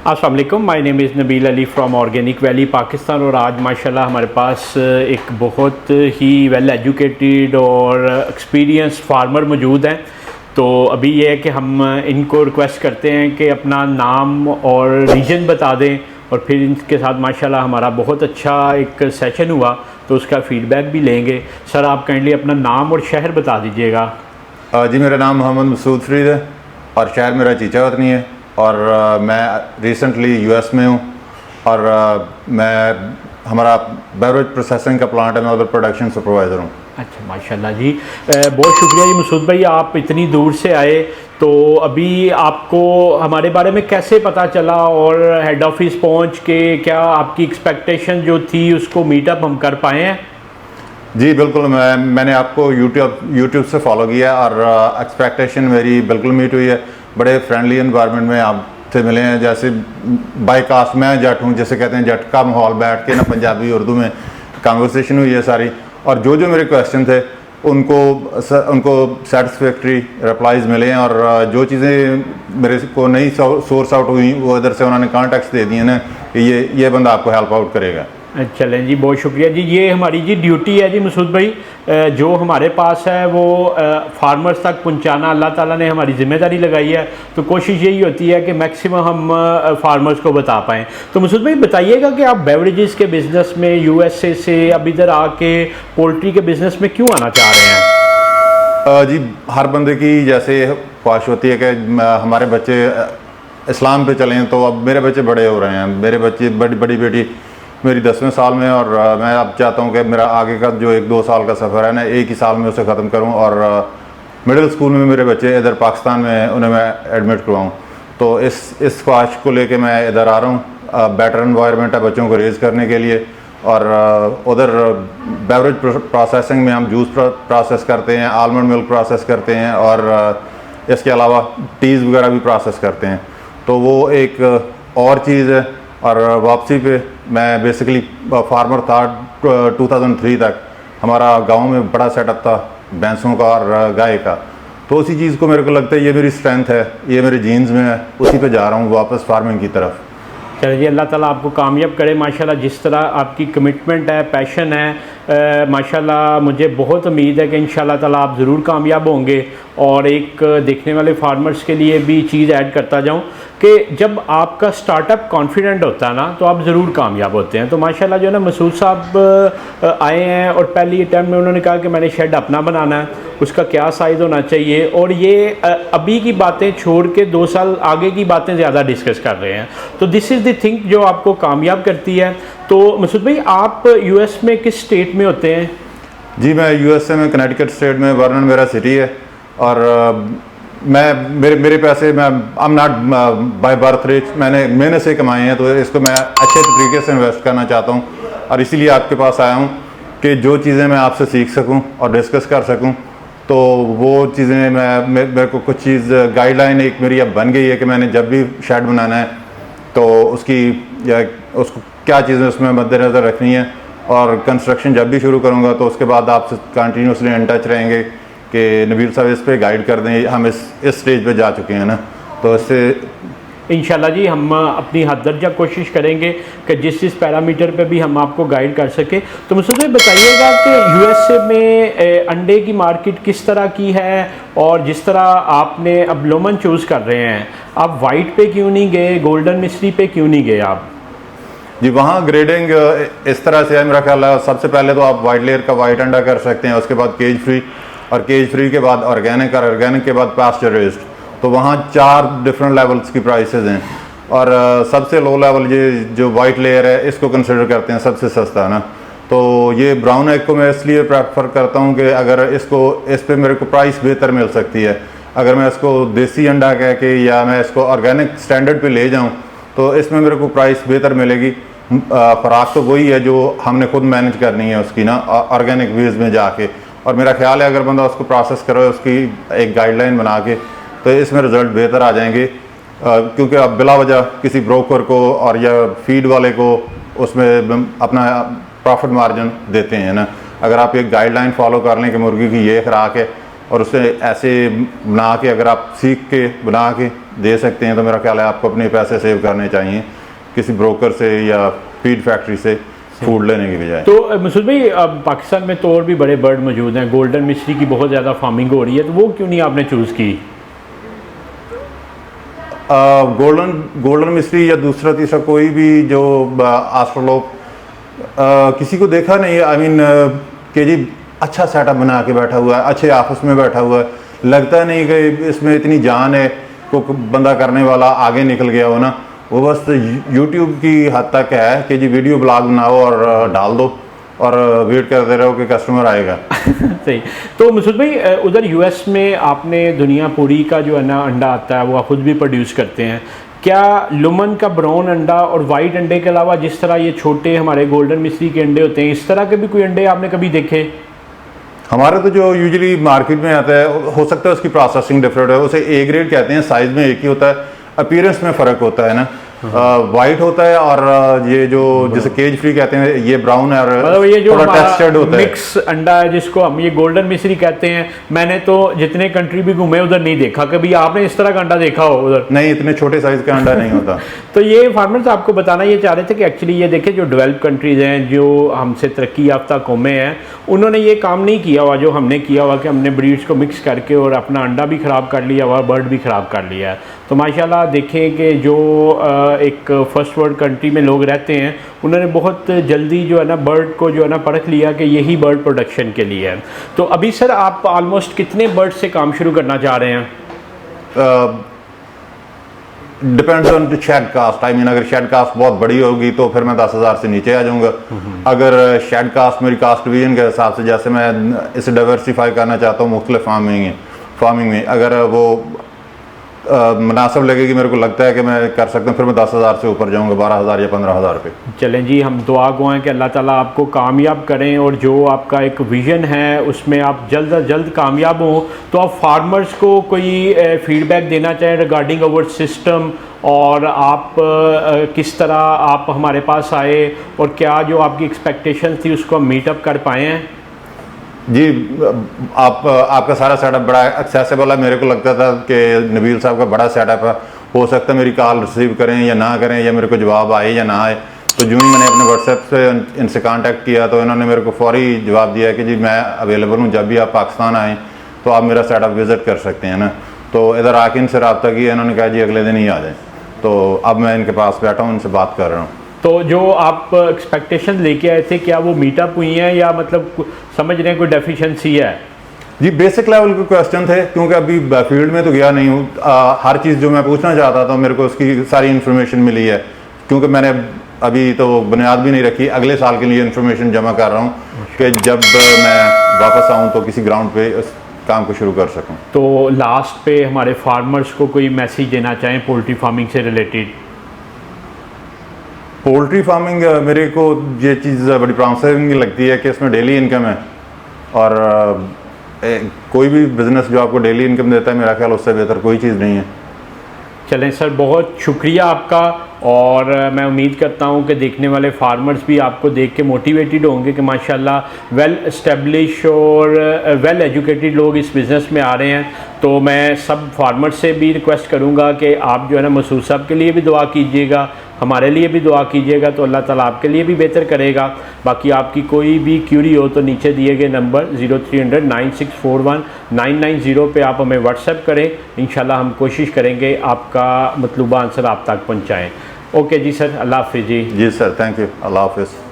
अस्सलाम वालेकुम, my name is Nabeel Ali from organic valley Pakistan. और आज माशाल्लाह हमारे पास एक बहुत ही वेल एजुकेटेड और एक्सपीरियंस फार्मर मौजूद हैं। तो अभी ये है कि हम इनको रिक्वेस्ट करते हैं कि अपना नाम और रीजन बता दें, और फिर इनके साथ माशाल्लाह हमारा बहुत अच्छा एक सेशन हुआ तो उसका फ़ीडबैक भी लेंगे। सर, आप काइंडली अपना नाम और शहर बता दीजिएगा। जी, मेरा नाम मोहम्मद मसूद फरीद है और शहर मेरा चीचा वतनी है, और मैं रिसेंटली यूएस में हूँ। और मैं हमारा बेवरेज प्रोसेसिंग का प्लांट है, मैं उधर प्रोडक्शन सुपरवाइज़र हूँ। अच्छा, माशाल्लाह जी, बहुत शुक्रिया जी मसूद भाई, आप इतनी दूर से आए। तो अभी आपको हमारे बारे में कैसे पता चला, और हेड ऑफिस पहुंच के क्या आपकी एक्सपेक्टेशन जो थी उसको मीटअप हम कर पाए हैं? जी बिल्कुल, मैंने आपको यूट्यूब से फॉलो किया और एक्सपेक्टेशन मेरी बिल्कुल मीट हुई है। बड़े फ्रेंडली एनवायरनमेंट में आपसे मिले हैं। जैसे बाय कास्ट मैं जट हूँ, जैसे कहते हैं जट का माहौल, बैठ के ना पंजाबी उर्दू में कन्वर्सेशन हुई है सारी। और जो जो मेरे क्वेश्चन थे उनको सेटिस्फैक्ट्री रिप्लाईज मिले हैं, और जो चीज़ें मेरे को नहीं सोर्स आउट हुई वो इधर से उन्होंने कॉन्टेक्ट्स दे दिए ना कि ये बंदा आपको हेल्प आउट करेगा। चलें जी, बहुत शुक्रिया जी। ये हमारी जी ड्यूटी है जी मसूद भाई, जो हमारे पास है वो फार्मर्स तक पहुंचाना अल्लाह ताला ने हमारी ज़िम्मेदारी लगाई है। तो कोशिश यही होती है कि मैक्सिमम हम फार्मर्स को बता पाएँ। तो मसूद भाई बताइएगा कि आप बेवरेजेस के बिज़नेस में यूएसए से अब इधर आके पोल्ट्री के बिज़नेस में क्यों आना चाह रहे हैं? जी, हर बंदे की जैसे ख्वाहिश होती है कि हमारे बच्चे इस्लाम पे चलें, तो अब मेरे बच्चे बड़े हो रहे हैं। मेरे बच्चे बड़ी बेटी मेरी 10वें साल में, और मैं अब चाहता हूँ कि मेरा आगे का जो 1-2 साल का सफ़र है ना, एक ही साल में उसे ख़त्म करूँ, और मिडिल स्कूल में मेरे बच्चे इधर पाकिस्तान में उन्हें मैं एडमिट करवाऊँ। तो इस ख्वाहिश को लेके मैं इधर आ रहा हूँ। बेटर एनवायरनमेंट है बच्चों को रेज़ करने के लिए। और उधर बेवरेज प्रोसेसिंग में हम जूस प्रोसेस करते हैं, आलमंड मिल्क प्रोसेस करते हैं, और इसके अलावा टीज़ वगैरह भी प्रोसेस करते हैं। तो वो एक और चीज़ है। और वापसी पे मैं बेसिकली फार्मर था 2003 तक। हमारा गांव में बड़ा सेटअप था भैंसों का और गाय का। तो उसी चीज़ को मेरे को लगता है ये मेरी स्ट्रेंथ है, ये मेरे जीन्स में है, उसी पे जा रहा हूँ वापस फार्मिंग की तरफ। चलिए जी, अल्लाह ताला आपको कामयाब करे। माशाल्लाह जिस तरह आपकी कमिटमेंट है, पैशन है, माशाल्लाह मुझे बहुत उम्मीद है कि इंशाल्लाह ताला आप ज़रूर कामयाब होंगे। और एक देखने वाले फार्मर्स के लिए भी चीज़ ऐड करता जाऊं कि जब आपका स्टार्टअप कॉन्फिडेंट होता है ना, तो आप ज़रूर कामयाब होते हैं। तो माशाल्लाह जो है ना, मसूद साहब आए हैं और पहली अटैम्प्ट में उन्होंने कहा कि मैंने शेड अपना बनाना है, उसका क्या साइज़ होना चाहिए, और ये अभी की बातें छोड़ के 2 साल आगे की बातें ज़्यादा डिस्कस कर रहे हैं। तो दिस इज़ द थिंग जो आपको कामयाब करती है। तो मसूद भाई, आप यूएस में किस स्टेट में होते हैं? जी, मैं यूएसए में कनेटिकट स्टेट में, वर्नन मेरा सिटी है। और मेरे पैसे, मैं I am not by birth rich, मैंने मेहनत से कमाए हैं। तो इसको मैं अच्छे तरीके से इन्वेस्ट करना चाहता हूँ, और इसीलिए आपके पास आया हूँ कि जो चीज़ें मैं आपसे सीख सकूँ और डिस्कस कर सकूँ। तो वो चीज़ें मेरे को कुछ चीज़ गाइडलाइन एक मेरी अब बन गई है कि मैंने जब भी शेड बनाना है तो उसको क्या चीज़ें उसमें मद्देनज़र रखनी है। और कंस्ट्रक्शन जब भी शुरू करूँगा तो उसके बाद आपसे कंटिन्यूसली इन टच रहेंगे कि नबील साहब इस पे गाइड कर दें, हम इस स्टेज पे जा चुके हैं ना। तो इससे इंशाल्लाह जी हम अपनी हद दर्जा कोशिश करेंगे कि जिस पैरामीटर पे भी हम आपको गाइड कर सके। तो मुझसे तो बताइएगा कि यूएसए में अंडे की मार्केट किस तरह की है, और जिस तरह आपने अब लोमन चूज़ कर रहे हैं, आप वाइट पे क्यों नहीं गए, गोल्डन मिस्ट्री पे क्यों नहीं गए आप? जी, वहाँ ग्रेडिंग इस तरह से है मेरा ख्याल है। सबसे पहले तो आप वाइट लेयर का वाइट अंडा कर सकते हैं, उसके बाद केज फ्री, और केज फ्री के बाद ऑर्गेनिक, और ऑर्गेनिक के बाद पास्चर रेज्ड। तो वहाँ 4 डिफरेंट लेवल्स की प्राइसेस हैं। और सबसे लो लेवल ये जो वाइट लेयर है, इसको कंसिडर करते हैं सबसे सस्ता है ना। तो ये ब्राउन एग को मैं इसलिए प्रेफर करता हूँ कि अगर इस पे मेरे को प्राइस बेहतर मिल सकती है। अगर मैं इसको देसी अंडा कह के या मैं इसको ऑर्गेनिक स्टैंडर्ड पे ले जाऊँ तो इसमें मेरे को प्राइस बेहतर मिलेगी। खुराक तो वही है जो हमने खुद मैनेज करनी है उसकी ना, ऑर्गेनिक वेज में जाके। और मेरा ख्याल है अगर बंदा उसको प्रोसेस करे, उसकी एक गाइडलाइन बना के, तो इसमें रिज़ल्ट बेहतर आ जाएंगे। क्योंकि अब बिला वजह किसी ब्रोकर को और या फीड वाले को उसमें अपना प्रॉफिट मार्जिन देते हैं ना। अगर आप एक गाइडलाइन फॉलो कर लें कि मुर्गी की ये खुराक है, और उसे ऐसे बना के अगर आप सीख के बना के दे सकते हैं तो मेरा ख्याल है आपको अपने पैसे सेव करने चाहिए किसी ब्रोकर से या फीड फैक्ट्री से फूड लेने की बजाय। तो मसूद भाई, अब पाकिस्तान में तो और भी बड़े बर्ड मौजूद हैं, गोल्डन मिस्री की बहुत ज़्यादा फार्मिंग हो रही है, तो वो क्यों नहीं आपने चूज़ की? गोल्डन मिस्री या दूसरा तीसरा कोई भी जो एस्ट्रोलोप किसी को देखा नहीं, आई मीन कि जी अच्छा सेटअप बना के बैठा हुआ है, अच्छे ऑफिस में बैठा हुआ है, लगता नहीं कि इसमें इतनी जान है, को बंदा करने वाला आगे निकल गया हो ना। वो बस यूट्यूब की हद तक है कि जी वीडियो ब्लॉग बनाओ और डाल दो और वेट करते रहो कि कस्टमर आएगा। सही। तो मसूद भाई, उधर यूएस में आपने दुनिया पूरी का जो है ना अंडा आता है वो आप खुद भी प्रोड्यूस करते हैं, क्या लुमन का ब्राउन अंडा और वाइट अंडे के अलावा जिस तरह ये छोटे हमारे गोल्डन मिस्री के अंडे होते हैं, इस तरह के भी कोई अंडे आपने कभी देखे? हमारे तो जो यूजुअली मार्केट में आता है, हो सकता है उसकी प्रोसेसिंग डिफरेंट है, उसे ए ग्रेड कहते हैं, साइज में एक ही होता है, अपीयरेंस में फ़र्क होता है ना। वाइट होता है और ये जो जैसे केज फ्री कहते हैं ये ब्राउन है और मतलब ये जो थोड़ा टेक्सचर्ड होता है। मिक्स अंडा है जिसको हम ये गोल्डन मिस्री कहते हैं, मैंने तो जितने कंट्री भी घूमे उधर नहीं देखा कभी। आपने इस तरह का अंडा देखा हो उधर? नहीं, इतने छोटे साइज का अंडा नहीं होता। तो ये फार्मर्स आपको बताना ये चाह रहे थे कि एक्चुअली ये देखें, जो डेवलप कंट्रीज़ हैं, जो हमसे तरक्की याफ्ता कौमें हैं, उन्होंने ये काम नहीं किया हुआ जो हमने किया हुआ कि हमने ब्रीड्स को मिक्स करके और अपना अंडा भी ख़राब कर लिया हुआ, बर्ड भी ख़राब कर लिया है। तो माशाल्लाह देखें कि जो एक फर्स्ट वर्ल्ड कंट्री में लोग रहते हैं, उन्होंने बहुत जल्दी जो है ना बर्ड को जो है ना परख लिया कि यही बर्ड प्रोडक्शन के लिए है। तो अभी सर आप ऑलमोस्ट कितने बर्ड से काम शुरू करना चाह रहे हैं? Depends on the shade cost. I mean अगर शेड कास्ट बहुत बड़ी होगी तो फिर मैं 10,000 से नीचे आ जाऊंगा। अगर शेड कास्ट मेरी कास्ट डिवीजन के हिसाब से, जैसे मैं इसे डाइवर्सिफाई करना चाहता हूँ मुख्तलिफ फार्मिंग में, अगर वो मुनासिब लगेगी, मेरे को लगता है कि मैं कर सकता हूँ, फिर मैं 10,000 से ऊपर जाऊँगा, 12,000 या 15,000 पे। चलें जी, हम दुआ गो हैं कि अल्लाह ताला आपको कामयाब करें और जो आपका एक विज़न है उसमें आप जल्द अज जल्द कामयाब हों। तो आप फार्मर्स को कोई फीडबैक देना चाहें रिगार्डिंग अवर सिस्टम, और आप किस तरह आप हमारे पास आए और क्या जो आपकी एक्सपेक्टेशन थी उसको हम मीटअप कर पाए हैं? जी, आपका सारा सेटअप बड़ा एक्सेसिबल है। मेरे को लगता था कि नबील साहब का बड़ा सेटअप है, हो सकता है मेरी कॉल रिसीव करें या ना करें, या मेरे को जवाब आए या ना आए। तो जो ही मैंने अपने व्हाट्सएप से इनसे कांटेक्ट किया तो इन्होंने मेरे को फौरी जवाब दिया कि जी मैं अवेलेबल हूँ, जब भी आप पाकिस्तान आएँ तो आप मेरा सेटअप विज़िट कर सकते हैं ना। तो इधर आके इनसे रब्ता किया, इन्होंने कहा जी अगले दिन ही आ जाएँ। तो अब मैं इनके पास बैठा हूँ, इनसे बात कर रहा हूँ। तो जो आप एक्सपेक्टेशन लेके आए थे, क्या वो मीटअप हुई हैं या मतलब समझ रहे हैं कोई डेफिशिएंसी है? जी, बेसिक लेवल के क्वेश्चन थे, क्योंकि अभी फील्ड में तो गया नहीं हूँ। हर चीज़ जो मैं पूछना चाहता था मेरे को उसकी सारी इन्फॉर्मेशन मिली है, क्योंकि मैंने अभी तो बुनियाद भी नहीं रखी। अगले साल के लिए इन्फॉर्मेशन जमा कर रहा हूँ कि जब मैं वापस आऊँ तो किसी ग्राउंड पे उस काम को शुरू कर सकूँ। तो लास्ट पे हमारे फार्मर्स को कोई मैसेज देना चाहें पोल्ट्री फार्मिंग से रिलेटेड? पोल्ट्री फार्मिंग मेरे को ये चीज़ बड़ी प्रॉमिसिंग लगती है कि इसमें डेली इनकम है, और कोई भी बिज़नेस जो आपको डेली इनकम देता है, मेरा ख्याल उससे बेहतर कोई चीज़ नहीं है। चलें सर, बहुत शुक्रिया आपका, और मैं उम्मीद करता हूं कि देखने वाले फार्मर्स भी आपको देख के मोटिवेटेड होंगे कि माशाल्लाह वेल एस्टेब्लिश और वेल एजुकेटेड लोग इस बिज़नेस में आ रहे हैं। तो मैं सब फार्मर्स से भी रिक्वेस्ट करूंगा कि आप जो है ना मसूद साहब के लिए भी दुआ कीजिएगा, हमारे लिए भी दुआ कीजिएगा, तो अल्लाह ताला आपके लिए भी बेहतर करेगा। बाकी आपकी कोई भी क्यूरी हो तो नीचे दिए गए नंबर 0300 9641 990 पे आप हमें व्हाट्सएप करें। इंशाल्लाह हम कोशिश करेंगे आपका मतलूबा आंसर आप तक पहुँचाएँ। ओके जी सर, अल्लाह हाफिज़ जी। जी सर, थैंक यू, अल्लाह हाफिज़।